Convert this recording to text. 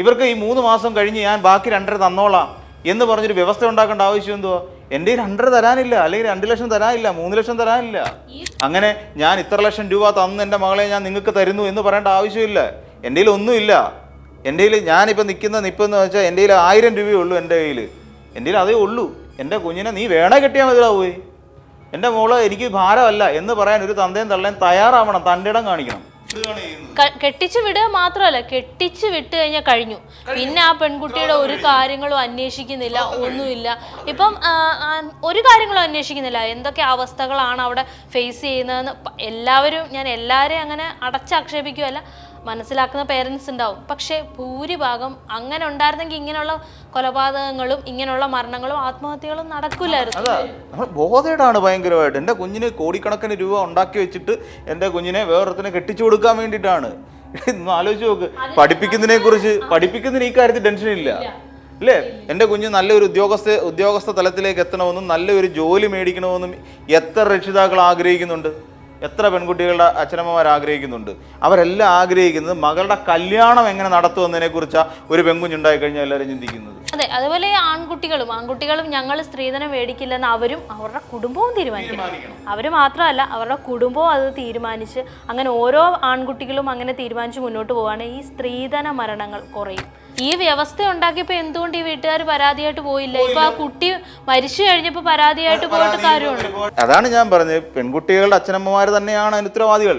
ഇവർക്ക് ഈ 3 മാസം കഴിഞ്ഞ് ഞാൻ ബാക്കി 2.5 തന്നോളാം എന്ന് പറഞ്ഞൊരു വ്യവസ്ഥ ഉണ്ടാക്കേണ്ട ആവശ്യം എന്തുവാ? എൻ്റെ 2.5 തരാനില്ല, അല്ലെങ്കിൽ 2 ലക്ഷം തരാനില്ല, 3 ലക്ഷം തരാനില്ല. അങ്ങനെ ഞാൻ ഇത്ര ലക്ഷം രൂപ തന്ന് എൻ്റെ മകളെ ഞാൻ നിങ്ങൾക്ക് തരുന്നു എന്ന് പറയേണ്ട ആവശ്യമില്ല. എൻ്റെ കയ്യിൽ ഒന്നുമില്ല. എൻ്റെ കയ്യിൽ ഞാനിപ്പോൾ നിൽപ്പെന്ന് വെച്ചാൽ എൻ്റെ കയ്യിൽ 1000 രൂപയേ ഉള്ളൂ. എൻ്റെ കയ്യിൽ അതേ ഉള്ളൂ. എൻ്റെ കുഞ്ഞിനെ നീ വേണേ കെട്ടിയാൽ മതിയാ പോയി. എൻ്റെ മോള് എനിക്ക് ഭാരമല്ല എന്ന് പറയാൻ ഒരു തന്തയും തള്ളയും തയ്യാറാവണം, തൻ്റെ ഇടം കാണിക്കണം. കെട്ടിച്ചു വിടുക മാത്രമല്ല, കെട്ടിച്ചു വിട്ട് കഴിഞ്ഞാൽ കഴിഞ്ഞു. പിന്നെ ആ പെൺകുട്ടിയുടെ ഒരു കാര്യങ്ങളും അന്വേഷിക്കുന്നില്ല, ഒന്നുമില്ല. ഇപ്പം ഒരു കാര്യങ്ങളും അന്വേഷിക്കുന്നില്ല. എന്തൊക്കെ അവസ്ഥകളാണ് അവിടെ ഫേസ് ചെയ്യുന്നതെന്ന് ഞാൻ എല്ലാവരെയും അങ്ങനെ അടച്ചാക്ഷേപിക്കുകയല്ല, മനസ്സിലാക്കുന്ന പേരൻസ് ഉണ്ടാവും. പക്ഷേ ഭൂരിഭാഗം അങ്ങനെ ഉണ്ടായിരുന്നെങ്കിൽ ഇങ്ങനെയുള്ള കൊലപാതകങ്ങളും ഇങ്ങനെയുള്ള മരണങ്ങളും ആത്മഹത്യകളും നടക്കില്ലായിരുന്നു. നമ്മൾ ബോധേടാണ് ഭയങ്കരമായിട്ട്. എൻ്റെ കുഞ്ഞിന് കോടിക്കണക്കിന് രൂപ ഉണ്ടാക്കി വെച്ചിട്ട് എൻ്റെ കുഞ്ഞിനെ വേറൊരുത്തിനെ കെട്ടിച്ചു കൊടുക്കാൻ വേണ്ടിയിട്ടാണ്. ഒന്ന് ആലോചിച്ച് നോക്ക്. പഠിപ്പിക്കുന്നതിന് ഈ കാര്യത്തിൽ ടെൻഷൻ ഇല്ല അല്ലേ? എൻ്റെ കുഞ്ഞ് നല്ലൊരു ഉദ്യോഗസ്ഥ തലത്തിലേക്ക് എത്തണമെന്നും നല്ലൊരു ജോലി മേടിക്കണമെന്നും എത്ര രക്ഷിതാക്കൾ ആഗ്രഹിക്കുന്നുണ്ട്, എത്ര പെൺകുട്ടികളുടെ അച്ഛനമ്മമാർ ആഗ്രഹിക്കുന്നുണ്ട്. അവരെല്ലാം ആഗ്രഹിക്കുന്നത് മകളുടെ കല്യാണം എങ്ങനെ നടത്തുമെന്നതിനെ കുറിച്ചാണ് ഒരു പെൺകുഞ്ഞുണ്ടായി കഴിഞ്ഞാൽ എല്ലാവരും ചിന്തിക്കുന്നത്. അതെ, അതുപോലെ ആൺകുട്ടികളും ഞങ്ങൾ സ്ത്രീധനം മേടിക്കില്ലെന്ന് അവരുടെ കുടുംബവും തീരുമാനിക്കണം. അവർ മാത്രമല്ല, അവരുടെ കുടുംബവും അത് തീരുമാനിച്ച് അങ്ങനെ ഓരോ ആൺകുട്ടികളും അങ്ങനെ തീരുമാനിച്ച് മുന്നോട്ട് പോവുകയാണെങ്കിൽ ഈ സ്ത്രീധന മരണങ്ങൾ കുറയും. ഈ വ്യവസ്ഥ ഉണ്ടാക്കിയപ്പോൾ എന്തുകൊണ്ട് ഈ വീട്ടുകാർ പരാതിയായിട്ട് പോയില്ല? ഇപ്പൊ ആ കുട്ടി മരിച്ചു കഴിഞ്ഞപ്പോ പരാതിയായിട്ട് പോയിട്ട് കാര്യമുണ്ട്. അതാണ് ഞാൻ പറഞ്ഞത്, പെൺകുട്ടികളുടെ അച്ഛനമ്മമാർ തന്നെയാണ് അതിന് ഉത്തരവാദികൾ.